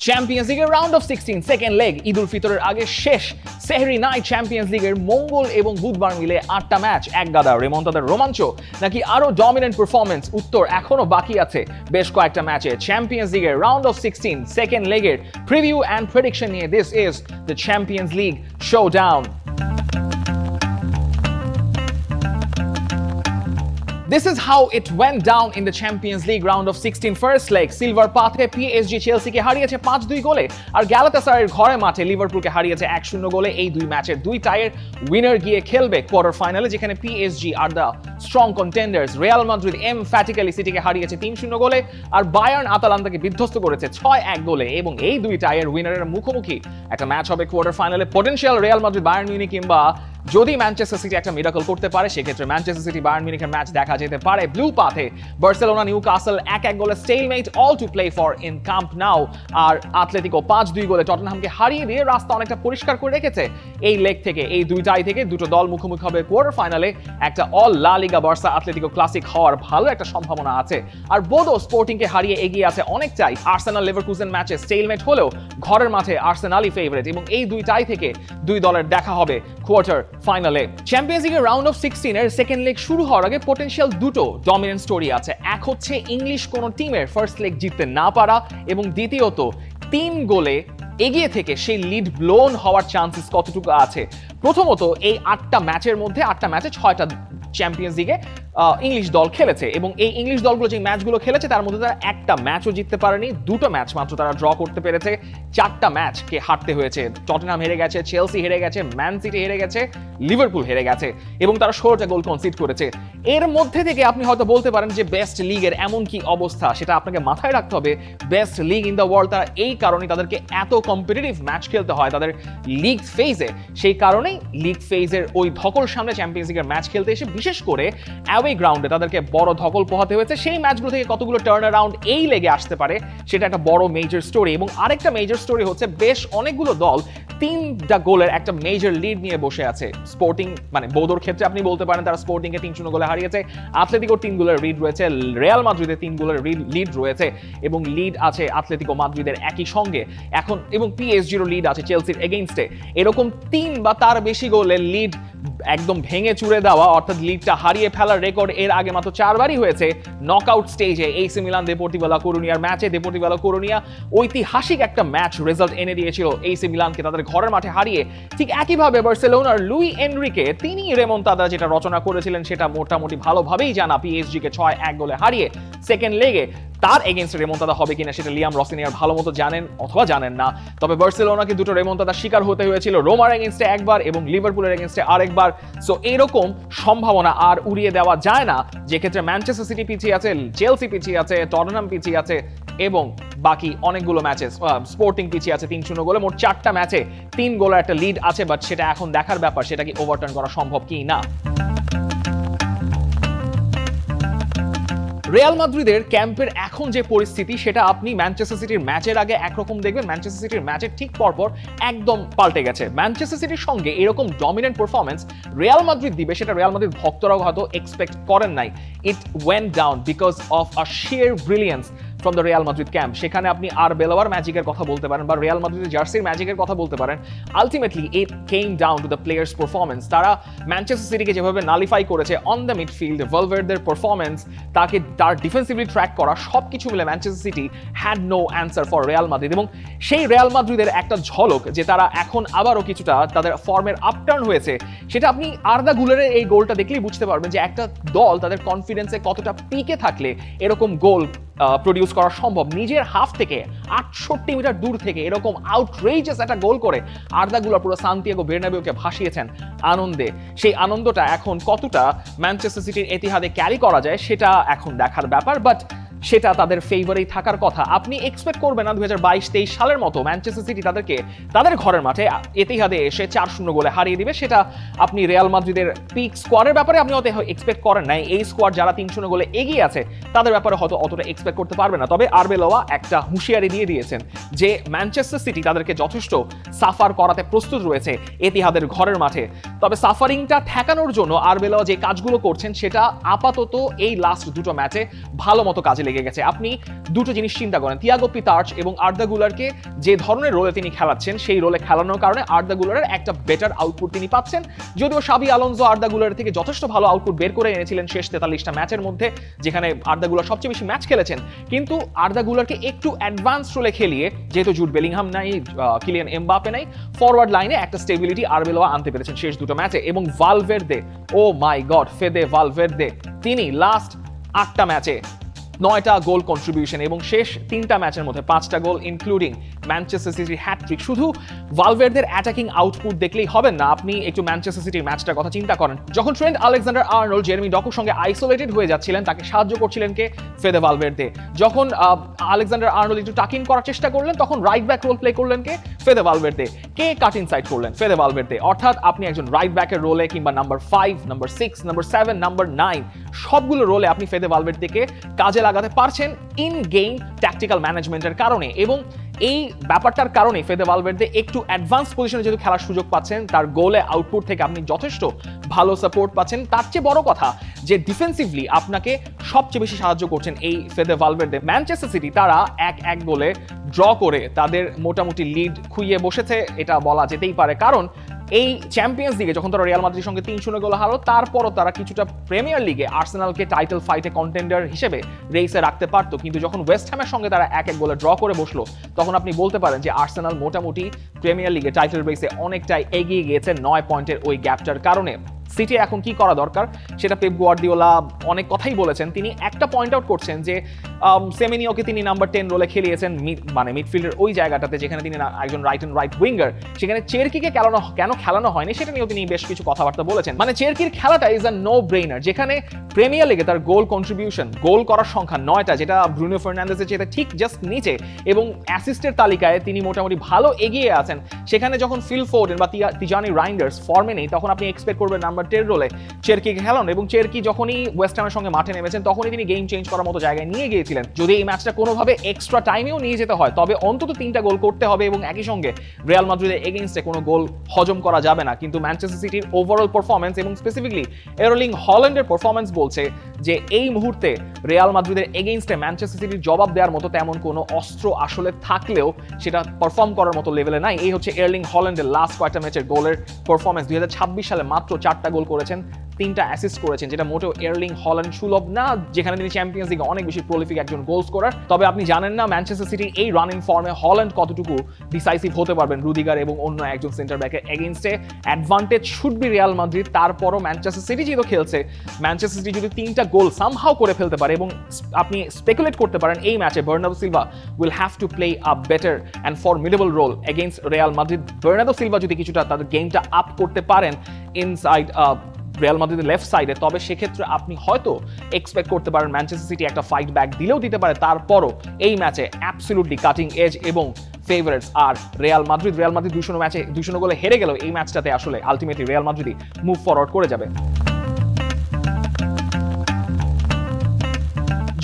Champions লিগের round of 16 second leg Eid ul ফিতরের আগে শেষ সেহরি নাইট চ্যাম্পিয়ন্স লিগের মঙ্গল এবং বুধবার মিলে 8টা ম্যাচ এক গাদা রেমন্তাদার রোমাঞ্চ নাকি আরো ডমিনেন্ট পারফরম্যান্স উত্তর এখনো বাকি আছে বেশ কয়েকটা ম্যাচে চ্যাম্পিয়ন্স লিগের রাউন্ড অফ 16 সেকেন্ড লেগের প্রিভিউ অ্যান্ড প্রেডিকশন নিয়ে this is the champions league showdown. This is how it went down in the Champions League round of 16 first leg. সিলভার পাথে PSG চেলসিকে হারিয়েছে 5-2 গোলে আর গ্যালাতাসারাইয়ের ঘরে মাঠে লিভারপুলকে হারিয়েছে 1-0 গোলে। এই দুই ম্যাচের দুই টাইয়ের উইনার গিয়ে খেলবে কোয়ার্টার ফাইনালে, যেখানে PSG আর the strong contenders Real Madrid emphatically সিটিকে হারিয়েছে 3-0 গোলে আর বায়ার্ন আতালান্তাকে বিধ্বস্ত করেছে 6-1 গোলে। এবং এই দুই টাইয়ের উইনারের মুখোমুখি একটা ম্যাচ হবে কোয়ার্টার ফাইনালে। Potential Real Madrid Bayern Munich কিংবা যদি ম্যানচেস্টার সিটি একটা মিরাকল করতে পারে সেক্ষেত্রে ম্যানচেস্টার সিটি বায়ার্ন মিউনিখের ম্যাচ দেখা যেতে পারে। ব্লু পাথে বার্সেলোনা নিউকাসল 1-1 গোলে stalemate, all to play for in Camp Nou. আর আতলেতিকো 5-2 গোলে টটনহামকে হারিয়ে দিয়ে রাস্তা অনেকটা পরিষ্কার করে রেখেছে এই লেগ থেকে। এই দুই টাই থেকে দুটো দল মুখোমুখি হবে কোয়ার্টার ফাইনালে। একটা অল লা লিগা বার্সা আতলেতিকো ক্লাসিক হওয়ার ভালো একটা সম্ভাবনা আছে। আর বোদো স্পোর্টিংকে হারিয়ে এগিয়ে আছে অনেকটাই। আর্সেনাল লেভারকুজেন ম্যাচে স্টেলমেট হলেও ঘরের মাঠে আর্সেনালই ফেভারিট এবং এই দুই টাই থেকে দুই দলের দেখা হবে কোয়ার্টার ফাইনালে। চ্যাম্পিয়ন্স লিগের রাউন্ড অফ 16 এর সেকেন্ড লেগ শুরু হওয়ার আগে পটেনশিয়াল দুটো ডমিনেন্ট স্টোরি আছে। এক হচ্ছে ইংলিশ কোন টিমের ফার্স্ট লেগ জিততে না পারা এবং দ্বিতীয়ত 3 গোলে এগিয়ে থেকে সেই লিড ব্লোন হওয়ার চান্সেস কতটুকু আছে। প্রথমত এই 8টা ম্যাচের মধ্যে 8টা ম্যাচে 6টা চ্যাম্পিয়ন্স লিগে ইংলিশ দল খেলেছে এবং এই ইংলিশ দলগুলো যে ম্যাচগুলো খেলেছে তার মধ্যে তারা একটা ম্যাচও জিততে পারেনি, দুটো ম্যাচ মাত্র তারা ড্র করতে পেরেছে, 4টা ম্যাচকে হারতে হয়েছে। টটেনহাম হেরে গেছে, চেলসি হেরে গেছে, ম্যান সিটি হেরে গেছে, লিভারপুল হেরে গেছে এবং তারা 16টা গোল কনসিড করেছে। এর মধ্যে থেকে আপনি হয়তো বলতে পারেন যে বেস্ট লিগের এমন কি অবস্থা, সেটা আপনাকে মাথায় রাখতে হবে। Best league in the world, তারা এই কারণে তাদেরকে এত কম্পিটিটিভ ম্যাচ খেলতে হয় তাদের লিগ ফেজে। সেই কারণেই লিগ ফেজের ওই ধকল সামনে চ্যাম্পিয়ন্স লিগের ম্যাচ খেলতে এসে বিশেষ করে অ্যাওয়ে গ্রাউন্ডে তাদেরকে বড় ধকল পোহাতে হয়েছে। সেই ম্যাচগুলো থেকে কতগুলো টার্ন অ্যারাউন্ড এই লেগে আসতে পারে সেটা একটা বড় মেজর স্টোরি। এবং আরেকটা মেজর স্টোরি হচ্ছে বেশ অনেকগুলো দল 3টা গোলের একটা মেজর লিড নিয়ে বসে আছে। স্পোর্টিং মানে বোদোর ক্ষেত্রে আপনি বলতে পারেন তারা স্পোর্টিংকে 3-0 গোলে হারিয়েছে, আতলেতিকোর 3 গোলের লিড রয়েছে, রিয়াল মাদ্রিদের 3 গোলের লিড রয়েছে এবং লিড আছে আতলেতিকো মাদ্রিদের একই সঙ্গে এখন, এবং পিএসজিরও লিড আছে চেলসির এগেইনস্টে। এরকম 3 বা তার বেশি গোলের লিড একদম ভেঙে চুরে দেওয়া অর্থাৎ লিডটা হারিয়ে ফেলার রেকর্ড এর আগে মাত্র 4বারই হয়েছে নকআউট স্টেজে। এসি মিলান দেপোর্টিভো লা করুনিয়ার ম্যাচে দেপোর্টিভো লা করুনিয়া ঐতিহাসিক একটা ম্যাচ রেজাল্ট এনে দিয়েছিল এসি মিলানকে তাদের ঘরের মাঠে হারিয়ে। ঠিক একইভাবে বার্সেলোনার লুই এনরিকে তিনি রেমন্তাদা যেটা রচনা করেছিলেন সেটা মোটামুটি ভালোভাবেই জানা। পিএসজিকে 6-1 গোলে হারিয়ে সেকেন্ড লেগে তার এগেইনস্টে রেমন্তাদা হবে কিনা সেটা লিয়াম রসিনিয়ার ভালো মতো জানেন অথবা জানেন না। তবে বার্সেলোনাকে দুটো রেমন্তাদার শিকার হতে হয়েছিল, রোমার এগেইনস্টে একবার এবং লিভারপুলের এগেইনস্টে আরেকবার। সো এইরকম সম্ভাবনা আর উড়িয়ে দেওয়া যায় না, যে ক্ষেত্রে ম্যানচেস্টার সিটি পিছিয়ে আছে, চেলসি পিছিয়ে আছে, টটেনহাম পিছিয়ে আছে এবং বাকি অনেকগুলো ম্যাচে স্পোর্টিং পিছিয়ে আছে 3-0 গোলে। মোট 4টা ম্যাচে 3 গোলের একটা লিড আছে, বাট সেটা এখন দেখার ব্যাপার সেটা কি ওভারটার্ন করা সম্ভব কি না। রিয়াল মাদ্রিদের ক্যাম্পের এখন যে পরিস্থিতি সেটা আপনি ম্যানচেস্টার সিটির ম্যাচের আগে একরকম দেখবেন, ম্যানচেস্টার সিটির ম্যাচের ঠিক পরপর একদম পাল্টে গেছে। ম্যানচেস্টার সিটির সঙ্গে এরকম ডমিনেন্ট পারফরম্যান্স রিয়াল মাদ্রিদ দিবে সেটা রিয়াল মাদ্রিদ ভক্তরাও হয়তো এক্সপেক্ট করেন নাই। It went down because of a shear brilliance from the Real Madrid camp. সেখানে আপনি আর বেলোয়ার ম্যাজিকের কথা বলতে পারেন বা রিয়াল মাদ্রিদের জার্সির ম্যাজিকের কথা বলতে পারেন। Ultimately it came down to the players performance. তারা ম্যানচেস্টার সিটিকে যেভাবে নালিফাই করেছে অন দ্য মিডফিল্ড, ভালভার্দের পারফরমেন্স, তাকে তার ডিফেন্সিভলি ট্র্যাক করা, সবকিছু মিলে Manchester City had no answer for Real Madrid. এবং সেই রিয়াল মাদ্রিদের একটা ঝলক যে তারা এখন আবারও কিছুটা তাদের ফর্মের আপটার্ন হয়েছে সেটা আপনি আর্দা গুলারের এই গোলটা দেখলেই বুঝতে পারবেন যে একটা দল তাদের কনফিডেন্সে কতটা পিকে থাকলে এরকম গোল প্রডিউস করা সম্ভব। নিজের হাফ থেকে 68 মিটার দূর থেকে এরকম আউটরেজাস একটা গোল করে আর্দা গুলার পুরো সান্তিয়াগো বের্নাবেউকে ভাসিয়েছেন আনন্দে। সেই আনন্দটা এখন কতটা ম্যানচেস্টার সিটির এতিহাদে ক্যারি করা যায় সেটা এখন দেখার ব্যাপার, বাট সেটা তাদের ফেভারেই থাকার কথা। আপনি এক্সপেক্ট করবেন না 2022-23 সালের মতো ম্যানচেস্টার সিটি তাদেরকে তাদের ঘরের মাঠে এতিহাদে এসে 4-0 গোলে হারিয়ে দিবে। সেটা আপনি রিয়াল মাদ্রিদের পিক স্কোয়াডের ব্যাপারে আপনি হয়তো এক্সপেক্ট করেন নাই। এই স্কোয়াড যারা 3-0 গোলে এগিয়ে আছে তাদের ব্যাপারে হয়তো অতটা এক্সপেক্ট করতে পারবে না। তবে আরবেলোয়া একটা হুঁশিয়ারি দিয়ে দিয়েছেন যে ম্যানচেস্টার সিটি তাদেরকে যথেষ্ট সাফার করাতে প্রস্তুত রয়েছে এতিহাদের ঘরের মাঠে। তবে সাফারিংটা ঠেকানোর জন্য আরবেলোয়া যে কাজগুলো করছেন সেটা আপাতত এই লাস্ট দুটো ম্যাচে ভালো মতো কাজে লেগে লেগে গেছে। আপনি দুটো জিনিস চিন্তা করেন, থিয়াগো পিতার্চ এবং আর্দা গুলারকে যে ধরনের রোলে তিনি খেলাচ্ছেন সেই রোলে খেলানোর কারণে আর্দা গুলারের একটা বেটার আউটপুট তিনি পাচ্ছেন। যদিও শাবি আলোনসো আর্দা গুলারের থেকে যথেষ্ট ভালো আউটপুট বের করে এনেছিলেন শেষ 43টা ম্যাচের মধ্যে, যেখানে আর্দা গুলার সবচেয়ে বেশি ম্যাচ খেলেছেন, কিন্তু আর্দা গুলারকে একটু অ্যাডভান্স রোলে খেলিয়ে, যেহেতু জুড বেলিংহাম নাই, কিলিয়ান এমবাপে নাই, ফরওয়ার্ড লাইনে একটা স্টেবিলিটি আরবেলোয়া আনতে পেরেছেন শেষ দুটো ম্যাচে। এবং ভালভের্দে, ও মাই গড, ফেদে ভালভের্দে, তিনি লাস্ট 8টা ম্যাচে 9টা গোল কন্ট্রিবিউশন এবং শেষ 3টা ম্যাচের মধ্যে 5টা গোল, ইনক্লুডিং ম্যানচেস্টার সিটির হ্যাটট্রিক। শুধু ভালভের্দের অ্যাটাকিং আউটপুট দেখলেই হবে না, আপনি একটু ম্যানচেস্টার সিটির ম্যাচটার কথা চিন্তা করেন। যখন ট্রেন্ট আলেকজান্ডার আর্নল্ড জেরেমি ডকুর সঙ্গে আইসোলেটেড হয়ে যাচ্ছিলেন, তাকে সাহায্য করছিলেন কে? Fede Valverde. যখন আলেকজান্ডার আর্নল্ড একটু টাক ইন করার চেষ্টা করলেন, তখন রাইট ব্যাক রোল প্লে করলেন কে? Fede Valverde. কে কাট ইনসাইড করলেন? Fede Valverde. অর্থাৎ আপনি একজন রাইট ব্যাকের রোলে কিংবা নাম্বার 5, নাম্বার 6, নাম্বার 7, নাম্বার 9 সবগুলো রোলে আপনি ফেদে ভালভের্দেকে কাজে লাগাতে পারছেন ইন গেম ট্যাকটিক্যাল ম্যানেজমেন্টের কারণে। এবং এই ব্যাপারটার কারণে ফেদে ভালভের্দে একটু অ্যাডভান্স পজিশনে যেহেতু খেলার সুযোগ পাচ্ছেন, তার গোলে আউটপুট থেকে আপনি যথেষ্ট ভালো সাপোর্ট পাচ্ছেন। তার চেয়ে বড় কথা যে ডিফেন্সিভলি আপনাকে সবচেয়ে বেশি সাহায্য করছেন এই ফেদে ভালভের্দে। ম্যানচেস্টার সিটি তারা 1-1 গোলে ড্র করে তাদের মোটামুটি লিড খুইয়ে বসেছে, এটা বলা যেতেই পারে। কারণ এই চ্যাম্পিয়ন্স লিগে যখন তারা রিয়াল মাদ্রিদের সঙ্গে 3-0 গোলে হারলো, তারপরও তারা কিছুটা প্রিমিয়ার লিগে আর্সেনালকে টাইটেল ফাইটে কন্টেন্ডার হিসেবে রেসে রাখতে পারতো। কিন্তু যখন ওয়েস্ট হ্যামের সঙ্গে তারা 1-1 গোলে ড্র করে বসলো, তখন আপনি বলতে পারেন যে আর্সেনাল মোটামুটি প্রিমিয়ার লিগে টাইটেল রেসে অনেকটাই এগিয়ে গিয়েছে 9 পয়েন্টের ওই গ্যাপটার কারণে। সিটি এখন কি করা দরকার সেটা পেপ গুয়ার্দিওলা অনেক কথাই বলেছেন। তিনি একটা পয়েন্ট আউট করছেন যে সেমেনিওকে তিনি নাম্বার 10 রোলে খেলিয়েছেন, মানে মিডফিল্ডের ওই জায়গাটাতে যেখানে তিনি একজন রাইট উইঙ্গার, সেখানে চেরকিকে কেন খেলানো হয়নি সেটা নিয়েও তিনি বেশ কিছু কথাবার্তা বলেছেন। মানে চেরকির খেলাটা ইজ আ নো ব্রেইনার, যেখানে প্রিমিয়ার লিগে তার গোল কন্ট্রিবিউশন, গোল করার সংখ্যা 9টা, যেটা ব্রুনো ফার্নান্দেজের চেয়ে ঠিক জাস্ট নিচে, এবং অ্যাসিস্টের তালিকায় তিনি মোটামুটি ভালো এগিয়ে আছেন। সেখানে যখন ফিল ফোর্ডেন বা তিজানি রাইন্ডার্স ফর্মে নেই, তখন আপনি এক্সপেক্ট করবেন নাম্বার 10 রোলে চেরকিকে খেলান। এবং চেরকি যখনই ওয়েস্ট হ্যামের সঙ্গে মাঠে নেমেছেন, তখনই তিনি গেম চেঞ্জ করার মতো জায়গায় নিয়ে গিয়েছিলেন। যদি এই ম্যাচটা কোনোভাবে এক্সট্রা টাইমেও নিয়ে যেতে হয়, তবে অন্তত 3টা গোল করতে হবে এবং একই সঙ্গে রিয়াল মাদ্রিদের এগেইনস্টে কোনো গোল হজম করা যাবে না। কিন্তু ম্যানচেস্টার সিটির ওভারঅল পারফরম্যান্স এবং স্পেসিফিকলি এরলিং হল্যান্ডের পারফরম্যান্স বলছে যে এই মুহূর্তে রিয়াল মাদ্রিদের এগেইনস্টে ম্যানচেস্টার সিটির জবাব দেওয়ার মতো তেমন কোনো অস্ত্র আসলে থাকলেও সেটা পারফর্ম করার মতো লেভেলে নাই। এই হচ্ছে এরলিং হল্যান্ডের লাস্ট কয়েকটা ম্যাচের গোলের পারফরম্যান্স। 2026 সালে মাত্র 4টা গোল করেছেন, 3টা অ্যাসিস্ট করেছেন, যেটা মোটেও এরলিং হল্যান্ড সুলভ না, যেখানে তিনি চ্যাম্পিয়ন্স লিগে অনেক বেশি প্রলিফিক একজন গোল স্কোরার। তবে আপনি জানেন না ম্যানচেস্টার সিটির এই রানিং ফর্মে হল্যান্ড কতটুকু ডিসাইসিভ হতে পারবেন রুদিগার এবং অন্য একজন সেন্টার ব্যাকের এগেইনস্টে। Advantage should be Real Madrid. তারপরও ম্যানচেস্টার সিটি যেহেতু খেলছে, ম্যানচেস্টার সিটি যদি 3টা গোল সামহাও করে ফেলতে পারে, এবং আপনি স্পেকুলেট করতে পারেন এই ম্যাচে Bernardo Silva will have to play a better and formidable role against Real Madrid. Bernardo Silva যদি কিছুটা তাদের গেমটা আপ করতে পারেন ইনসাইড রিয়াল মাদ্রিদের লেফট সাইডে, তবে সেক্ষেত্রে আপনি হয়তো এক্সপেক্ট করতে পারেন ম্যানচেস্টার সিটি একটা ফাইট ব্যাক দিলেও দিতে পারে। তারপরও এই ম্যাচে অ্যাবসলিউটলি কাটিং এজ এবং ফেভারিটস আর রিয়াল মাদ্রিদ 2-0 গোলে হেরে গেল এই ম্যাচটাতে আসলে আলটিমেটলি রিয়াল মাদ্রিদই মুভ ফরওয়ার্ড করে যাবে।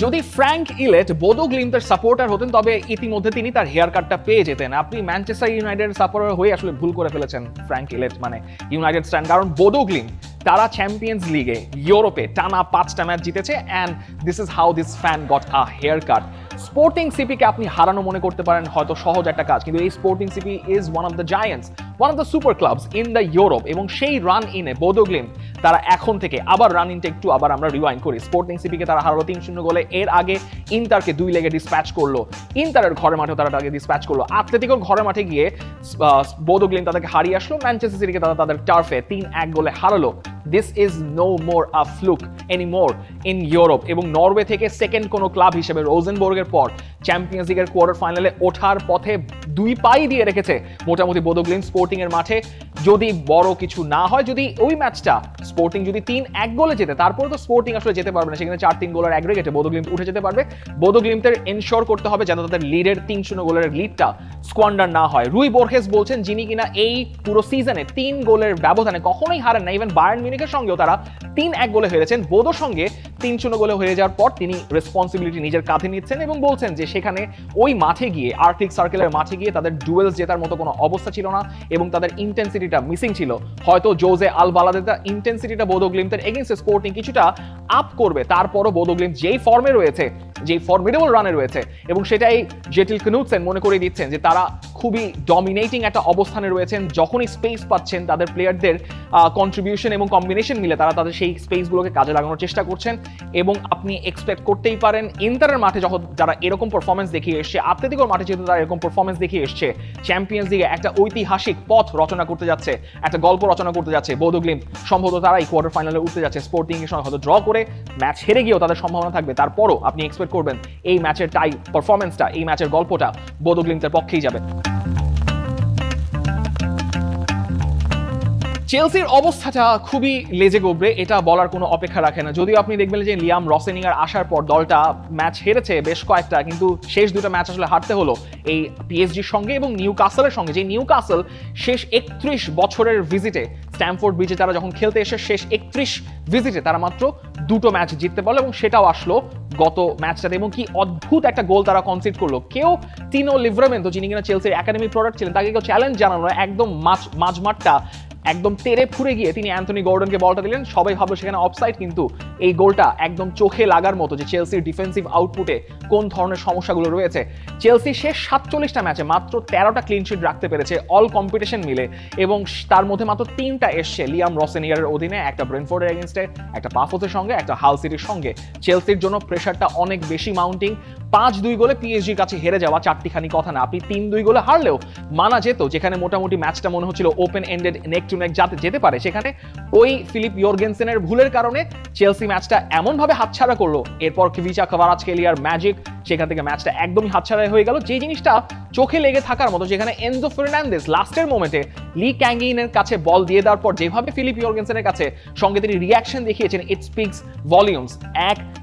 যদি ফ্র্যাঙ্ক ইলেট বোদো গ্লিমটের সাপোর্টার হতেন, তবে ইতিমধ্যে তিনি তার হেয়ার কাটটা পেয়ে যেতেন। আপনি ম্যানচেস্টার ইউনাইটেড সাপোর্টার হয়ে আসলে ভুল করে ফেলেছেন ফ্র্যাঙ্ক ইলেট, মানে ইউনাইটেড স্ট্যান্ড। কারণ বোদো গ্লিম তারা চ্যাম্পিয়ন্স লিগে ইউরোপে টানা 5টা ম্যাচ জিতেছে, and this is how this fan got a haircut. Sporting সিপিকে আপনি হারানো মনে করতে পারেন হয়তো সহজ একটা কাজ, কিন্তু এই sporting CP is one of the giants, one of the super clubs in the Europe. এবং সেই রান ইনে বোদো গ্লিম তারা এখন থেকে আবার রান ইনটা একটু আবার আমরা রিওয়াইন্ড করি। স্পোর্টিং সিপিকে তারা হারালো 3-0 গোলে। এর আগে ইন্টারকে 2 লেগে ডিসপ্যাচ করলো, ইন্টারের ঘরের মাঠে তারা তাকে ডিসপ্যাচ করলো। আতলেতিকোর ঘরের মাঠে গিয়ে বোদো গ্লিম তাদেরকে হারিয়ে আসলো। ম্যানচেস্টার সিটিকে তারা তাদের টার্ফে 3-1 গোলে হারালো। This is no more a fluke anymore in Europe. এবং নরওয়ে থেকে সেকেন্ড কোনো ক্লাব হিসেবে রোজেনবর্গের পর চ্যাম্পিয়ন্স লিগের কোয়ার্টার ফাইনালে ওঠার পথে 2 পাই দিয়ে রেখেছে মোটামুটি বোদো গ্লিম স্পোর্টিং এর মাঠে। যদি বড় কিছু না হয়, যদি ওই ম্যাচটা স্পোর্টিং যদি 3-1 গোলে যেতে, তারপরে তো স্পোর্টিং আসলে যেতে পারবে না, সেখানে 4-3 গোলের অ্যাগ্রিগেটে বোদো গ্লিম উঠে যেতে পারবে। বোদো গ্লিমদের এনশোর করতে হবে যেন তাদের লিডের 3-0 গোলের লিডটা স্কোয়ান্ডার না হয়। রুই বোর্হেস বলছেন, যিনি কিনা এই পুরো সিজনে 3 গোলের ব্যবধানে কখনোই হারেন না, ইভেন বায়ার্ন মিউনিখের সঙ্গেও তারা 3-1 গোলে হেরেছেন। বোদোর সঙ্গে 3-0 গোলে হয়ে যাওয়ার পর তিনি রেসপন্সিবিলিটি নিজের কাঁধে নিচ্ছেন এবং বলছেন যে সেখানে ওই মাঠে গিয়ে আর্কটিক সার্কেলের মাঠে গিয়ে তাদের ডুয়েলস জেতার মতো কোনো অবস্থা ছিল না এবং তাদের ইন্টেন্সিটিটা মিসিং ছিল। হয়তো জোজে আলবালাদেতা ইন্টেন্সিটিটা বোদো গ্লিমটের এগেইনস্ট স্পোর্টিং কিছুটা আপ করবে, তারপরও বোদো গ্লিমট যেই ফর্মে রয়েছে, যেই ফর্মিডেবল রানে রয়েছে এবং সেটাই জেটিল কনুৎসেন মনে করে দিচ্ছেন যে তারা খুবই ডমিনেটিং একটা অবস্থানে রয়েছেন। যখনই স্পেস পাচ্ছেন তাদের প্লেয়ারদের কন্ট্রিবিউশন এবং কম্বিনেশন মিলে তারা তাদের সেই স্পেসগুলোকে কাজে লাগানোর চেষ্টা করছেন এবং আপনি এক্সপেক্ট করতেই পারেন ইন্টারের মাঠে যখন যারা এরকম পারফরমেন্স দেখিয়ে এসছে, আতলেতিকোর মাঠে যেহেতু তারা এরকম পারফরমেন্স দেখিয়ে এসছে, চ্যাম্পিয়ন্স লিগে একটা ঐতিহাসিক পথ রচনা করতে যাচ্ছে, একটা গল্প রচনা করতে যাচ্ছে বোদো গ্লিমট। সম্ভবত তারা এই কোয়ার্টার ফাইনালে উঠতে যাচ্ছে, স্পোর্টিং এর সঙ্গে হয়তো ড্র করে ম্যাচ হেরে গিয়েও তাদের সম্ভাবনা থাকবে। তারপরও আপনি এক্সপেক্ট করবেন এই ম্যাচের টাই পারফরমেন্সটা, এই ম্যাচের গল্পটা বোদো গ্লিমটের পক্ষেই যাবে। চেলসির অবস্থাটা খুবই লেজে গোবরে, এটা বলার কোনো অপেক্ষা রাখে না। যদিও আপনি দেখবেন যে লিয়াম রসেনিগার আসার পর দলটা ম্যাচ হেরেছে বেশ কয়েকটা, কিন্তু শেষ দুটো ম্যাচ আসলে হারতে হলো এই পিএসজির সঙ্গে এবং নিউ কাসেলের সঙ্গে। যে নিউ কাসেল শেষ 31 বছরের ভিজিটে স্ট্যামফোর্ড ব্রিজে তারা যখন খেলতে এসে শেষ 31 ভিজিটে তারা মাত্র দুটো ম্যাচ জিততে পারলো এবং সেটাও আসলো গত ম্যাচটাতে। এবং কি অদ্ভুত একটা গোল তারা কনসিড করলো। কেউ টিনো লিভারমেন্তো, যিনি কিনা চেলসির একাডেমি প্রোডাক্ট ছিলেন, তাকে কেউ চ্যালেঞ্জ জানানো, একদম মাঝমাঠটা একদম তেরে ফুরে গিয়ে তিনি অ্যান্থনি গর্ডনকে বলটা দিলেন। সবাই ভাবলো সেখানে অফসাইড, কিন্তু এই গোলটা একদম চোখে লাগার মতো যে চেলসির ডিফেন্সিভ আউটপুটে কোন ধরনের সমস্যাগুলো রয়েছে। চেলসি শেষ 47টা ম্যাচে মাত্র 13টা ক্লিন শিট রাখতে পেরেছে অল কম্পিটিশন মিলে এবং তার মধ্যে মাত্র 3টা এসছে লিয়াম রসেনিগারের অধীনে, একটা ব্রেনফোর্ডের এগেইনস্টে, একটা পাফোসের সঙ্গে, একটা হাল সিটির সঙ্গে। চেলসির জন্য প্রেশারটা অনেক বেশি মাউন্টিং। 5-2 গোলে পিএসজির কাছে হেরে যাওয়া চারটিখানি কথা না, আপনি 3-2 গোলে হারলেও মানা যেত। যেখানে মোটামুটি ম্যাচটা মনে হচ্ছিল ওপেন এন্ডেড, নেক টু নেক যেতে পারে, সেখানে ওই ফিলিপ ইয়র্গেনসেনের ভুলের কারণে চেলসি ম্যাচটা এমনভাবে হাতছাড়া করলো। এরপর কিভিচা কভারাৎসকেলিয়ার ম্যাজিক, সেখান থেকে ম্যাচটা একদমই হাতছাড়া হয়ে গেল। যে জিনিসটা চোখে লেগে থাকার মতো, যেখানে এনজো ফার্নান্দেজ লাস্টের মোমেন্টে লি ক্যাঙ্গিনের কাছে বল দিয়ে দেওয়ার পর যেভাবে ফিলিপ ইয়র্গেনসেনের কাছে সঙ্গে তিনি রিয়াকশন দেখিয়েছেন, ইট স্পিক্স ভলিউমস।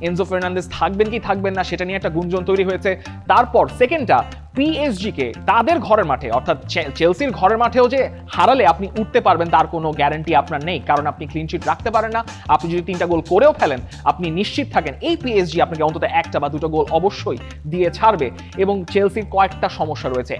এনজো ফার্নান্দেজ থাকবেন কি থাকবেন না সেটা নিয়ে একটা গুঞ্জন তৈরি হয়েছে। তারপর সেকেন্ডটা পিএসজি কে তাদের ঘরের মাঠে, অর্থাৎ চেলসির ঘরের মাঠেও যে হারালে আপনি উঠতে পারবেন তার কোনো গ্যারান্টি আপনার নেই, কারণ আপনি ক্লিন শিট রাখতে পারেন না। আপনি যদি 3টা গোল করেও ফেলেন, আপনি নিশ্চিত থাকেন এই পিএসজি আপনাকে অন্তত 1টা বা 2টো গোল অবশ্যই দিয়ে ছাড়বে। এবং চেলসির কয়েকটা সমস্যা রয়েছে।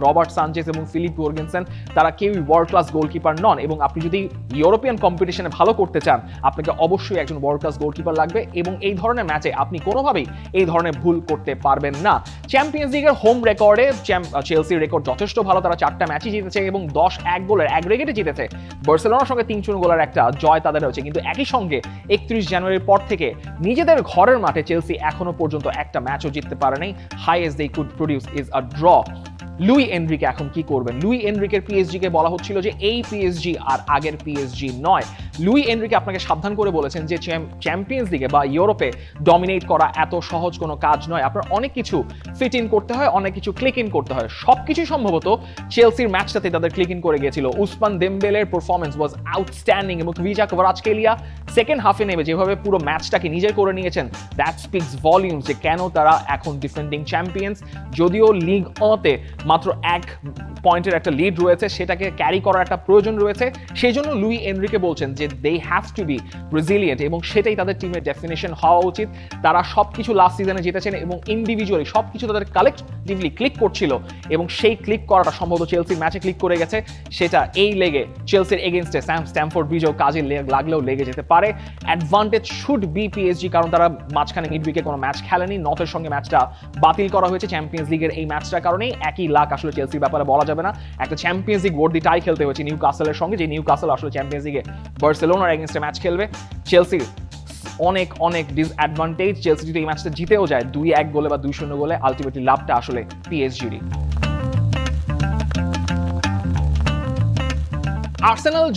রবার্ট সানচেজ এবং ফিলিপ ইয়র্গেনসেন তারা কেউই ওয়ার্ল্ড ক্লাস গোলকিপার নন এবং আপনি যদি ইউরোপিয়ান কম্পিটিশনে ভালো করতে চান আপনাকে অবশ্যই একজন ওয়ার্ল্ড ক্লাস গোলকিপার লাগবে এবং এই ধরনের ম্যাচে আপনি কোনোভাবেই এই ধরনের ভুল করতে পারবেন না। চ্যাম্পিয়ন্স লিগের হোম রেকর্ডে চেলসির রেকর্ড যথেষ্ট ভালো, তারা 4টা ম্যাচই জিতেছে এবং 10-1 গোলের অ্যাগ্রেগেটে জিতেছে। বার্সেলোনার সঙ্গে 3-0 গোলের একটা জয় তাদের রয়েছে, কিন্তু একই সঙ্গে 31 জানুয়ারির পর থেকে নিজেদের ঘরের মাঠে চেলসি এখনো পর্যন্ত একটা ম্যাচও জিততে পারেনি। Highest they could produce is a draw. Luis Enrique এখন কি করবেন? লুই এনরিকের পিএসজি কে বলা হচ্ছিল যে এই পিএসজি আর আগের পিএসজি নয়। লুই এনরিকে আপনাকে সাবধান করে বলেছেন যে চ্যাম্পিয়ন্স লিগে বা ইউরোপে ডমিনেট করা এত সহজ কোনো কাজ নয়। আপনার অনেক কিছু ফিট ইন করতে হয়, অনেক কিছু ক্লিক ইন করতে হয়। সবকিছু সম্ভবত চেলসির ম্যাচটাতে তাদের ক্লিক ইন করে গিয়েছিল। উসমান দেমবেলের পারফরমেন্স ওয়াজ আউটস্ট্যান্ডিং এবং কিভিচা কভারাৎসকেলিয়া সেকেন্ড হাফে নেমে যেভাবে পুরো ম্যাচটাকে নিজের করে নিয়েছেন, দ্যাট স্পিক্স ভলিউমস যে কেন তারা এখন ডিফেন্ডিং চ্যাম্পিয়ন্স। যদিও লিগ অতে মাত্র 1 পয়েন্টের একটা লিড রয়েছে, সেটাকে ক্যারি করার একটা প্রয়োজন রয়েছে। সেই জন্য লুই এনরিকে বলছেন যে they have to be resilient এবং সেটাই তাদের টিমের ডেফিনেশন হওয়া উচিত। তারা সবকিছু লাস্ট সিজনে জিতেছেন এবং ইন্ডিভিজুয়ালি সবকিছু তাদের কালেক্টিভলি ক্লিক করছিল এবং সেই ক্লিক করাটা সম্ভবত চেলসির ম্যাচে ক্লিক করে গেছে। সেটা এই লেগে চেলসির এগেইনস্টে স্ট্যামফোর্ড ব্রিজেও কাজে লাগলেও লেগে যেতে পারে। অ্যাডভান্টেজ শুড বি পিএসজি, কারণ তারা মাঝখানে মিডউইকে কোনো ম্যাচ খেলেনি। নর্থের সঙ্গে ম্যাচটা বাতিল করা হয়েছে চ্যাম্পিয়ন্স লিগের এই ম্যাচটার কারণেই। একই লাখ আসলে চেলসির ব্যাপারে বলা যাবে না। একটা চ্যাম্পিয়ন্স লিগ ওয়ার্দি টাই খেলতে হয়েছে নিউ কাসেলের সঙ্গে, যে নিউ কাসেল আসলে চ্যাম্পিয়ন্স লিগে বার্সেলোনার এগেইনস্টে ম্যাচ খেলবে। চেলসির অনেক ডিসঅ্যাডভান্টেজ। চেলসি যদি এই ম্যাচটা জিতেও যায় 2-1 গোলে বা 2-0 গোলে, আলটিমেটলি লাভটা আসলে পিএসজিরই। আর্সেনাল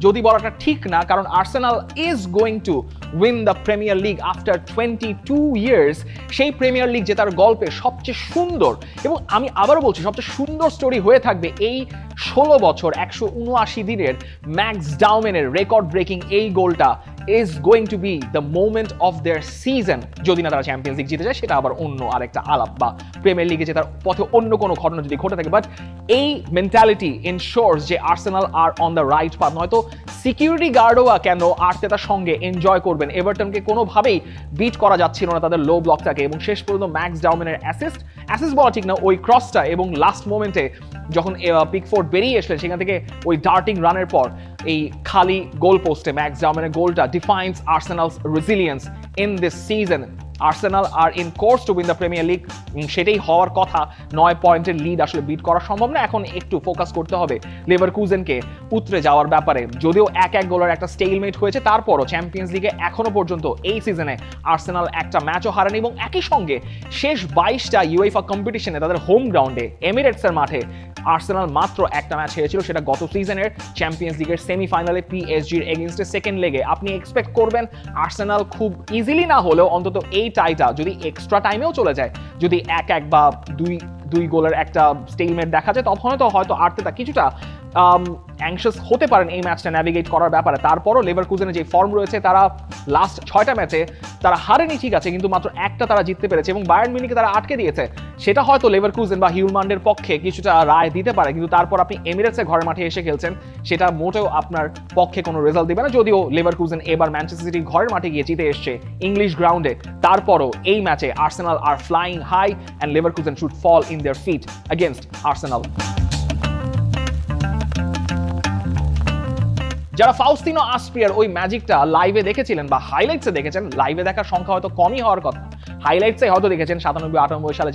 যদি বলাটা ঠিক না, কারণ Arsenal is going to win the Premier league after 22 years. সেই প্রিমিয়ার লিগ জেতার গল্পে সবচেয়ে সুন্দর, এবং আমি আবারও বলছি সবচেয়ে সুন্দর স্টোরি হয়ে থাকবে এই 16 বছর 179 দিনের ম্যাক্স ডাউমেনের রেকর্ড ব্রেকিং এই গোলটা is going to be the moment of their season। যদি না তারা চ্যাম্পিয়ন্স লিগ জিতে যায় সেটা আবার অন্য আরেকটা আলাপ, বা প্রিমিয়ার লিগে জেতার পথে অন্য কোনো ঘটনা যদি ঘটে থাকে। বাট এই মেন্টালিটি এনশোরস যে Arsenal are on the right path. নয়তো সিকিউরিটি গার্ডও কেন আর্তেতার সঙ্গে এনজয় করবেন? এভারটনকে কোনোভাবেই বিট করা যাচ্ছিল না তাদের লো ব্লকটাকে, এবং শেষ পর্যন্ত ম্যাক্স ডাউম্যানের অ্যাসিস্ট বলা ঠিক না, ওই ক্রসটা এবং লাস্ট মোমেন্টে যখন পিকফোর্ড বেরিয়ে এসলেন সেখান থেকে ওই ডার্টিং রানের পর এই খালি গোল পোস্টে ম্যাক্স ডাউম্যানের গোলটা defines Arsenal's resilience in this season. Arsenal are in course to win the Premier League, সেটাই হওয়ার কথা। 9 পয়েন্টের লিড আসলে বিট করা সম্ভব না। এখন একটু ফোকাস করতে হবে লেভারকুজেনকে উতরে যাওয়ার ব্যাপারে। যদিও 1-1 গোলের একটা স্টেলমেট হয়েছে, তারপরও চ্যাম্পিয়ন্স লিগে এখনো পর্যন্ত এই সিজনে আর্সেনাল একটা ম্যাচও হারায়নি, এবং একই সঙ্গে শেষ 22টা ইউএফা কম্পিটিশনে তাদের হোম গ্রাউন্ডে এমিরেটসের মাঠে আর্সেনাল মাত্র একটা ম্যাচ হেরেছিল, সেটা গত সিজনের চ্যাম্পিয়ন্স লিগের সেমিফাইনালে পিএসজির এগেইনস্টে সেকেন্ড লেগে। আপনি এক্সপেক্ট করবেন আর্সেনাল খুব ইজিলি না হলেও অন্তত এই টাইটা যদি এক্সট্রা টাইমেও চলে যায়, যদি 1-1 বা 2 গোলের একটা স্টেলমেট দেখা যায়, তখন তো হয়তো আর্তেতা কিছুটা অ্যাংশাস হতে পারেন এই ম্যাচটা ন্যাভিগেট করার ব্যাপারে। তারপরও লেভারকুজেনের যে ফর্ম রয়েছে, তারা লাস্ট 6টা ম্যাচে তারা হারেনি ঠিক আছে, কিন্তু মাত্র একটা তারা জিততে পেরেছে, এবং বায়ার্ন মিউনিখকে তারা আটকে দিয়েছে। সেটা হয়তো লেভারকুজেন বা হিউলমান্ডের পক্ষে কিছুটা রায় দিতে পারে, কিন্তু তারপর আপনি এমিরেটসের ঘরের মাঠে এসে খেলছেন, সেটা মোটেও আপনার পক্ষে কোনো রেজাল্ট দিবে না। যদিও লেভারকুজেন এবার ম্যানচেস্টার সিটির ঘরের মাঠে গিয়ে জিতে এসছে ইংলিশ গ্রাউন্ডে, তারপরও এই ম্যাচে Arsenal are flying high and Leverkusen should fall in their feet against Arsenal. যারা ফাউস্তিনো আসপ্রিয়ার ওই ম্যাজিকটা লাইভে দেখেছিলেন বা হাইলাইটসে দেখেছেন, লাইভে দেখার সংখ্যা হয়তো কমই হওয়ার কথা, হাইলাইটসে হয়তো দেখেছেন 97-98 সালে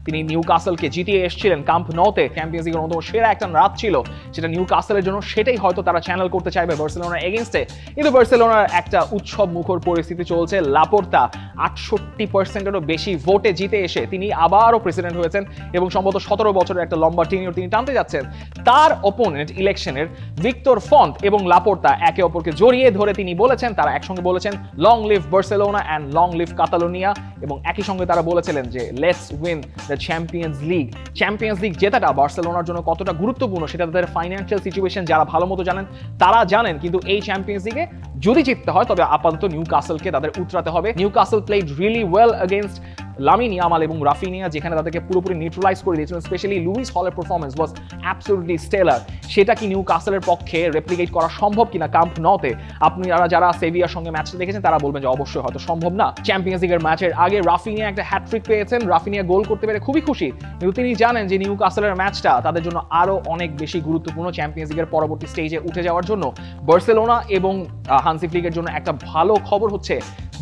তিনি নিউ কাসেলকে জিতিয়ে এসেছিলেন কাম্প নৌতে। চ্যাম্পিয়ন্স লিগের অন্যতম সেরা একটা রাত ছিল সেটা নিউ কাসেলের জন্য, সেটাই হয়তো তারা চ্যানেল করতে চাইবে বার্সেলোনার এগেইনস্টে। কিন্তু বার্সেলোনার একটা উৎসব মুখর পরিস্থিতি চলছে। লাপোর্তা 68%-এরও বেশি ভোটে জিতে এসে তিনি আবারও প্রেসিডেন্ট হয়েছেন, এবং সম্ভবত 17 বছরের একটা লম্বা টেনিউর তিনি টানতে যাচ্ছেন। তার অপোনেন্ট ইলেকশনের ভিক্টর ফন্ট এবং লাপোর্তা একে অপরকে জড়িয়ে ধরে তিনি বলেছেন, তারা একসঙ্গে বলেছেন long live Barcelona and long live Catalonia, এবং একই সঙ্গে তারা বলেছিলেন যে let's win the champions League. Champions League জেতাটা বার্সেলোনার জন্য কতটা গুরুত্বপূর্ণ সেটা তাদের ফাইন্যান্সিয়াল সিচুয়েশন যারা ভালো মতো জানেন তারা জানেন, কিন্তু এই চ্যাম্পিয়ন্স লিগে যদি জিততে হয় তবে আপাতত নিউ কাসেলকে তাদের উতরাতে হবে। New কাসেল played really well against Lamine Yamal এবং রাফিনিয়া, যেখানে তাদেরকে পুরোপুরি নিউট্রালাইজ করে দিয়েছিলেন। স্পেশালি লুইস হলের পারফরমেন্স ওয়াজ অ্যাবসলিউটলি স্টেলার। সেটা কি নিউ কাসেলের পক্ষে রেপ্লিকেট করা সম্ভব কিনা কাম্প নতে? আপনারা যারা সেভিয়ার সঙ্গে ম্যাচটা দেখেছেন তারা বলবেন যে অবশ্যই হয়তো সম্ভব না। চ্যাম্পিয়ন্স লিগের ম্যাচের আগে রাফিনিয়া একটা হ্যাটট্রিক পেয়েছেন, রাফিনিয়া গোল করতে পেরে খুবই খুশি, কিন্তু তিনি জানেন যে নিউ কাসেলের ম্যাচটা তাদের জন্য আরো অনেক বেশি গুরুত্বপূর্ণ চ্যাম্পিয়ন্স লিগের পরবর্তী স্টেজে উঠে যাওয়ার জন্য। বার্সেলোনা এবং হান্সি ফ্লিকের জন্য একটা ভালো খবর হচ্ছে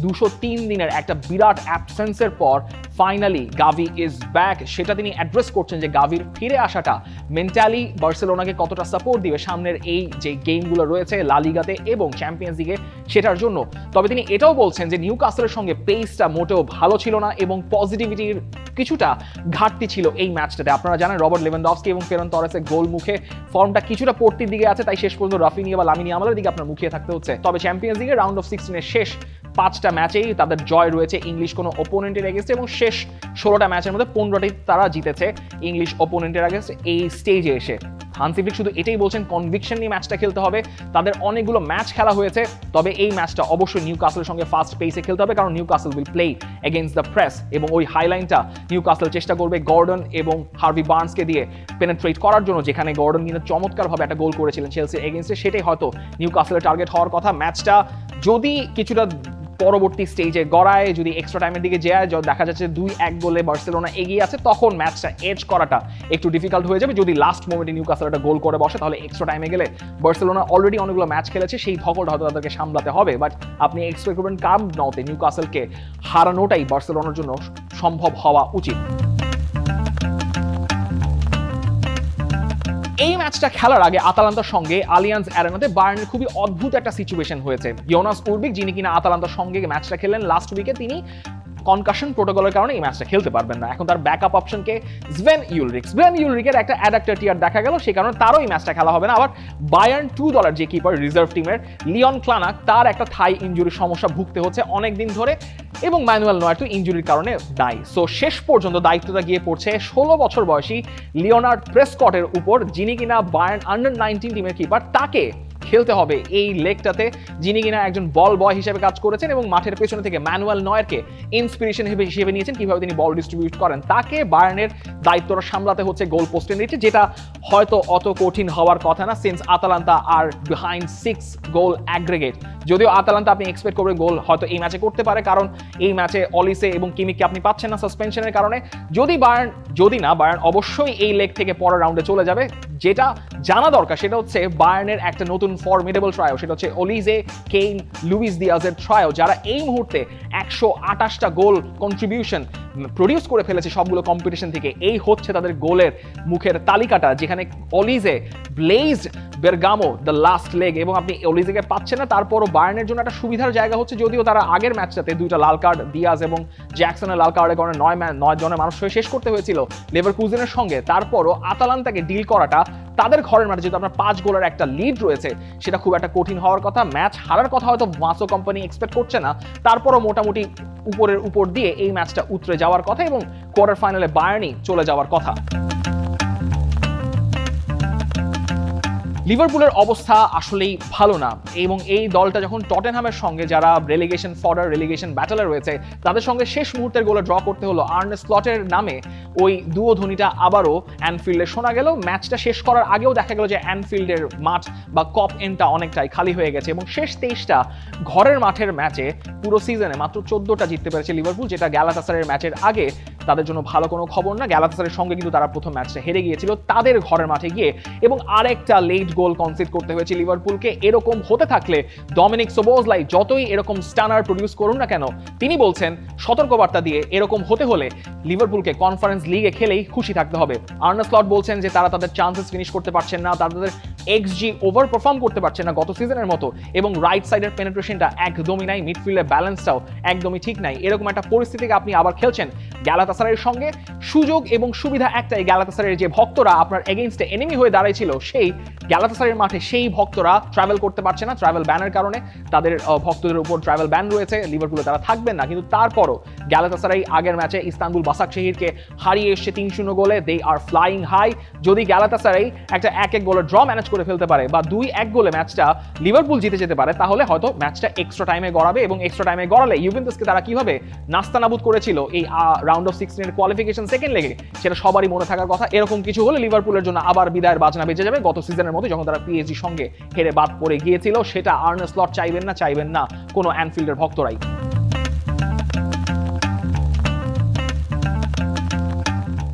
203 দিনের একটা বিরাট অ্যাবসেন্সের পর ফাইনালি গাভি ইজ ব্যাক। সেটা তিনি অ্যাড্রেস করছেন যে গাভির ফিরে আসাটা মেন্টালি বার্সেলোনাকে কতটা সাপোর্ট দিবে সামনের এই যে গেমগুলো রয়েছে লা লিগাতে এবং চ্যাম্পিয়ন্স লিগে সেটার জন্য। তবে তিনি এটাও বলছেন যে নিউ কাসেলের সঙ্গে পেসটা মোটেও ভালো ছিল না এবং পজিটিভিটির কিছুটা ঘাটতি ছিল এই ম্যাচটাতে। আপনারা জানেন রবার্ট লেভানডফস্কি এবং ফেরান তরেসের গোল মুখে ফর্মটা কিছুটা পড়তির দিকে আছে, তাই শেষ পর্যন্ত রাফিনিয়া বা লামিন ইয়ামালের দিকে আপনার মুখিয়ে থাকতে হচ্ছে। তবে চ্যাম্পিয়ন্স লিগের রাউন্ড অফ 16-এর শেষ 5টা ম্যাচেই তাদের জয় রয়েছে ইংলিশ কোনো ওপোনেন্টের এগেন্স্টে, এবং শেষ 16টা ম্যাচের মধ্যে 15টি তারা জিতেছে ইংলিশ ওপোনেন্টের এগেন্স্টে এই স্টেজে এসে। হান্সি ফ্লিক শুধু এটাই বলছেন কনভিকশন নিয়ে ম্যাচটা খেলতে হবে। তাদের অনেকগুলো ম্যাচ খেলা হয়েছে, তবে এই ম্যাচটা অবশ্যই নিউ কাসেলের সঙ্গে ফাস্ট পেসে খেলতে হবে, কারণ new কাসেল will play against the press, এবং ওই হাইলাইনটা নিউ কাসেল চেষ্টা করবে গর্ডন এবং হার্ভি বার্নসকে দিয়ে পেনেট্রেট করার জন্য, যেখানে গর্ডন কিন্তু চমৎকারভাবে একটা গোল করেছিলেন চেলসির এগেইনস্টে। সেটাই হয়তো নিউ কাসেলের টার্গেট হওয়ার কথা। ম্যাচটা যদি কিছুটা পরবর্তী স্টেজে গড়ায়, যদি এক্সট্রা টাইমের দিকে যায়, দেখা যাচ্ছে 2-1 গোলে বার্সেলোনা এগিয়ে আছে, তখন ম্যাচটা এজ করাটা একটু ডিফিকাল্ট হয়ে যাবে। যদি লাস্ট মোমেন্টে নিউ কাসেল একটা গোল করে বসে, তাহলে এক্সট্রা টাইমে গেলে বার্সেলোনা অলরেডি অনেকগুলো ম্যাচ খেলেছে, সেই ধকলটা হয়তো তাদেরকে সামলাতে হবে। বাট আপনি এক্সপেক্ট করবেন কাম্প নতে নিউ কাসেলকে হারানোটাই বার্সেলোনার জন্য সম্ভব হওয়া উচিত। এই ম্যাচটা খেলার আগে আতালান্তার সঙ্গে আলিয়ান্স অ্যারেনাতে বায়ার্নের খুবই অদ্ভুত একটা সিচুয়েশন হয়েছে। ইয়োনাস উরবিক, যিনি কিনা আতালান্তার সঙ্গে ম্যাচটা খেলেন লাস্ট উইকে, তিনি কনকাশন প্রোটোকলের কারণে এই ম্যাচটা খেলতে পারবেন না। এখন তার ব্যাকআপ অপশনকে স্ভেন ইউলরিকের একটা অ্যাডাক্টার টিয়ার দেখা গেল, সেই কারণে তারও এই ম্যাচটা খেলা হবে না। আবার বায়ার্ন 2 দলের যে কিপার রিজার্ভ টিমের লিওন ক্লানাক, তার একটা থাই ইনজুরির সমস্যা ভুগতে হচ্ছে অনেক দিন ধরে, এবং ম্যানুয়েল নয়ার তো ইনজুরির কারণে দায়ী। সো শেষ পর্যন্ত দায়িত্বটা গিয়ে পড়ছে 16 বছর বয়সী লিওনার্ড প্রেসকটের উপর, যিনি কিনা বায়ার্ন আন্ডার 19 টিমের কিপার। তাকে খেলতে হবে এই লেগটাতে, যিনি কিনা একজন বল বয় হিসেবে কাজ করেছেন এবং মাঠের পেছনে থেকে ম্যানুয়েল নয়ারকে ইন্সপিরেশন হিসেবে নিয়েছেন কিভাবে তিনি বল ডিস্ট্রিবিউট করেন। তাকে বায়ার্নের দায়িত্বটা সামলাতে হচ্ছে গোল পোস্টের নিচে, যেটা হয়তো অত কঠিন হওয়ার কথা না সিন্স আতালান্তা আর বিহাইন্ড 6 গোল অ্যাগ্রিগেট। যদিও আতালান্তা আপনি এক্সপেক্ট করবেন গোল হয়তো এই ম্যাচে করতে পারে, কারণ এই ম্যাচে অলিসে এবং কিমিককে আপনি পাচ্ছেন না সাসপেনশনের কারণে। যদি না বায়ার্ন অবশ্যই এই লেগ থেকে পরের রাউন্ডে চলে যাবে। যেটা জানা দরকার সেটা হচ্ছে বায়ার্নের একটা নতুন ফর্মিডেবল ট্রায়ো, সেটা হচ্ছে অলিজে, কেইন, লুইস দিয়াজের ট্রায়ো, যারা এই মুহূর্তে 128টা গোল কন্ট্রিবিউশন প্রডিউস করে ফেলেছে সবগুলো কম্পিটিশন থেকে। এই হচ্ছে তাদের গোলের মুখের তালিকাটা, যেখানে Olise blazed Bergamo the last leg, এবং আপনি অলিজেকে পাচ্ছেন না। তারপরও বায়ার্নের জন্য একটা সুবিধার জায়গা হচ্ছে, যদিও তারা আগের ম্যাচটাতে 2টা লাল কার্ড, দিয়াজ এবং জ্যাকসনের লাল কার্ডের কারণে 9 জনের মানুষ হয়ে শেষ করতে হয়েছিল লেভারকুজেনের সঙ্গে, তারপরও আতালান্তাকে ডিল করাটা তাদের ঘরের মাঠে যেহেতু আপনার 5 গোলের একটা লিড রয়েছে, সেটা খুব একটা কঠিন হওয়ার কথা। ম্যাচ হারার কথা হয়তো মাসো কোম্পানি এক্সপেক্ট করছে না, তারপরও মোটামুটি উপর দিয়ে এই ম্যাচটা উতরে যাওয়ার কথা এবং কোয়ার্টার ফাইনালে বায়ার্নই চলে যাওয়ার কথা। লিভারপুলের অবস্থা আসলেই ভালো না, এবং এই দলটা যখন টটেনহামের সঙ্গে, যারা রেলিগেশন ফডার, রেলিগেশন ব্যাটলে রয়েছে, তাদের সঙ্গে শেষ মুহূর্তের গোলে ড্র করতে হলো, আর্নে স্লটের নামে ওই দুয়ো ধ্বনিটা আবারও অ্যানফিল্ডে শোনা গেল। ম্যাচটা শেষ করার আগেও দেখা গেল যে অ্যানফিল্ডের মাঠ বা কপ এন্ডটা অনেকটাই খালি হয়ে গেছে, এবং শেষ 23টা ঘরের মাঠের ম্যাচে পুরো সিজনে মাত্র 14টা জিততে পেরেছে লিভারপুল, যেটা গ্যালাতাসারের ম্যাচের আগে তাদের জন্য ভালো কোনো খবর না। গ্যালাতাসারের সঙ্গে কিন্তু তারা প্রথম ম্যাচটা হেরে গিয়েছিল তাদের ঘরের মাঠে গিয়ে, এবং আরেকটা লেট গোল কনসিড করতে হয়েছে লিভারপুলকে। এরকম হতে থাকলে ডমিনিক সোবোসলাই যতই এরকম স্টানার প্রডিউস করুন না কেন, তিনি বলছেন সতর্কবার্তা দিয়ে এরকম হতে হলে লিভারপুলকে কনফারেন্স লিগে খেলেই খুশি থাকতে হবে। আর্নে স্লট বলছেন যে তারা তাদের চান্সেস ফিনিশ করতে পারছেন না, তাদের এক্সজি ওভার পারফর্ম করতে পারছে না গত সিজনের মতো, এবং রাইট সাইডের পেনিট্রেশনটা একদমই নাই, মিডফিল্ডের ব্যালেন্সটাও একদমই ঠিক নাই। এরকম একটা পরিস্থিতিকে আপনি আবার খেলছেন গ্যালাতাসারের সঙ্গে। সুযোগ এবং সুবিধা একটাই, গ্যালাতাসারের যে ভক্তরা আপনার এগেইনস্টে এনিমি হয়ে দাঁড়াইছিল, সেই গ্যালাতাসারের মাঠে সেই ভক্তরা ট্রাভেল করতে পারছে না ট্রাভেল ব্যানের কারণে। তাদের ভক্তদের উপর ট্রাভেল ব্যান রয়েছে, লিভারপুলে তারা থাকবেন না। কিন্তু তারপরও গ্যালাতাসারাই আগের ম্যাচে ইস্তানবুল বাসাকশেহিরকে হারিয়ে এসছে 3-0 গোলে। দে আর ফ্লাইং হাই। যদি গ্যালাতাসারাই একটা 1-1 গোলের ড্র ম্যানেজ করে ফেলতে পারে বা 2-1 গোলে ম্যাচটা লিভারপুল জিতে যেতে পারে, তাহলে হয়তো ম্যাচটা এক্সট্রা টাইমে গড়াবে, এবং এক্সট্রা টাইমে গড়ালে ইউভেন্টাসকে তারা কিভাবে নাস্তানাবুদ করেছিল এই রাউন্ড অফ 16 এর কোয়ালিফিকেশন সেকেন্ড লেগে, সেটা সবারই মনে থাকার কথা। এরকম কিছু হলে লিভারপুলের জন্য আবার বিদায়ের বাজনা বেজে যাবে গত সিজনের মতো, যখন তারা পিএসজির সঙ্গে হেরে বাদ পড়ে গিয়েছিল। সেটা আর্নে স্লট চাইবেন না কোনো অ্যানফিল্ডের ভক্তরাই।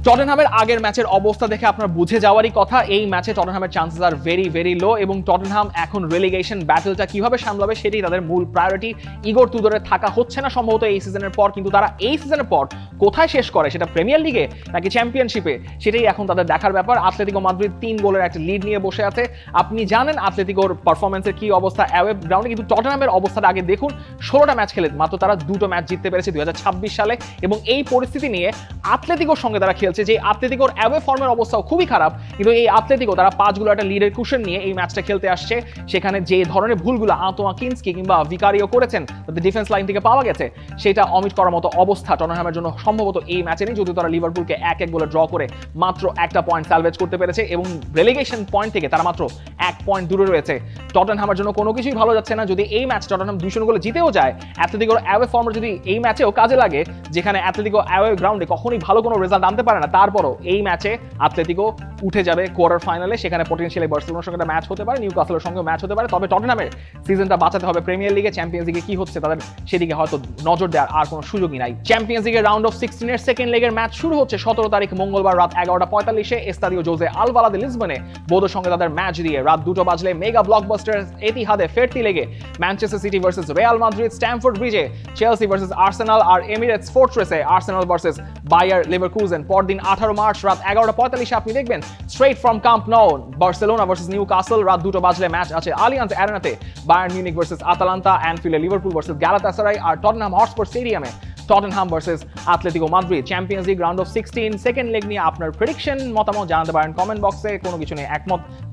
টটেনহামের আগের ম্যাচের অবস্থা দেখে আপনার বুঝে যাওয়ারই কথা, এই ম্যাচে টটেনহামের chances are very very low, এবং টটেনহাম এখন রেলিগেশন ব্যাটলটা কিভাবে সামলাবে সেটাই তাদের মূল প্রায়োরিটি। ইগোর তুদোরের থাকা হচ্ছে না সম্ভবত এই সিজনের পর, কিন্তু তারা এই সিজনের পর কোথায় শেষ করে, সেটা প্রিমিয়ার লিগে নাকি চ্যাম্পিয়নশিপে, সেটাই এখন তাদের দেখার ব্যাপার। আতলেতিকো মাদ্রিদ 3 গোলের একটা লিড নিয়ে বসে আছে। আপনি জানেন আতলেতিকোর পারফরমেন্সের কি অবস্থা অ্যাওয়ে গ্রাউন্ডে, কিন্তু টটেনহামের অবস্থাটা আগে দেখুন। 16টা ম্যাচ খেলে মাত্র তারা 2টো ম্যাচ জিততে পেরেছে 2026 সালে, এবং এই পরিস্থিতি নিয়ে আতলেতিকোর সঙ্গে তারা খেলছে, যে আতলেতিকোর অ্যাওয়ে ফর্মের অবস্থাও খুবই খারাপ, কিন্তু এই আতলেতিকো তারা 5 গোলের একটা লিডের কুশন নিয়ে এই ম্যাচটা খেলতে আসছে। সেখানে যে ধরনের ভুলগুলো আন্তোয়া কিনস্কি কিংবা ভিকারিও করেছেন তাদের ডিফেন্স লাইন থেকে পাওয়া গেছে, সেটা অমিট করার মতো অবস্থা টটেনহামের জন্য সম্ভবত এই ম্যাচে নেই, যদিও তারা লিভারপুলকে 1-1 গোলে ড্র করে মাত্র একটা পয়েন্ট সালভেজ করতে পেরেছে, এবং রেলিগেশন পয়েন্ট থেকে তারা মাত্র 1 পয়েন্ট দূরে রয়েছে। টটেনহামের জন্য কোনো কিছুই ভালো যাচ্ছে না। যদি এই ম্যাচ টটেনহাম 2-0 গোলে জিতেও যায়, অ্যাথলেটিকোর অ্যাওয়ে ফর্মের যদি এই ম্যাচেও কাজে লাগে, যেখানে অ্যাথলেটিকো অ্যাওয়ে গ্রাউন্ডে কখনোই ভালো কোনো রেজাল্ট আনতে পারে না, তারপরও এই ম্যাচে আতলেতিকো উঠে যাবে কোয়ার্টার ফাইনালে। সেখানে পটেনশিয়ালি বার্সেলোনার সঙ্গে একটা ম্যাচ হতে পারে, নিউক্যাসলের সঙ্গে ম্যাচ হতে পারে। তবে টটেনহামের সিজনটা বাঁচাতে হবে। প্রিমিয়ার লিগে, চ্যাম্পিয়ন্স লিগে কি হচ্ছে তাদের সেদিকে হয়তো নজর দেওয়ার আর কোনো সুযোগই নাই। চ্যাম্পিয়ন্স লিগের রাউন্ড অফ 16 এর সেকেন্ড লেগের ম্যাচ শুরু হচ্ছে 17 তারিখ মঙ্গলবার রাত 11:45 এস্তাদিও জোজে আলবালাদে লিসবনে। বোদোর সঙ্গে তাদের ম্যাচ দিয়ে রাত 2টো বাজলে মেগা ব্লকবাস্টার এতিহাদে ফেরতি লেগে Manchester City versus Real Madrid, Stamford ব্রিজে চেলসি ভার্সেস আর্সেনাল, আর এমিরেটস ফোর্ট্রেসে আর্সেনাল ভার্সেস বায়ার লেভারকুজেন। পরদিন 18 মার্চ রাত 11:45 আপনি দেখবেন straight from Camp nou Barcelona versus Newcastle. রাত 2টো বাজলে ম্যাচ আছে আলিয়ান্স অ্যারেনাতে বায়ার্ন মিউনিখ ভার্সেস আতালান্তা, অ্যানফিল্ডে লিভারপুল ভার্সেস গ্যালাতাসারাই, আর টটেনহাম হটস্পার স্টেডিয়ামে Tottenham versus Atletico Madrid. Champions League round of 16 second leg নিয়ে আপনার প্রেডিকশন মতামত জানাতে পারেন কমেন্ট বক্সে। কোনো কিছু নিয়ে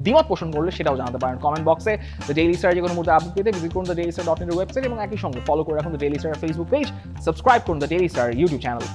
দ্বিমত পোষণ করলে সেটাও জানাতে পারেন কমেন্ট বক্সে। দ্য ডেইলি স্টার যে কোনো মুহূর্তে আপডেট পেতে ভিজিট করুন দ্য ডেইলি স্টার.net এর ওয়েবসাইট, এবং একই সঙ্গে ফলো করে রাখুন the Daily Star Facebook page, subscribe করুন the Daily Star YouTube channel.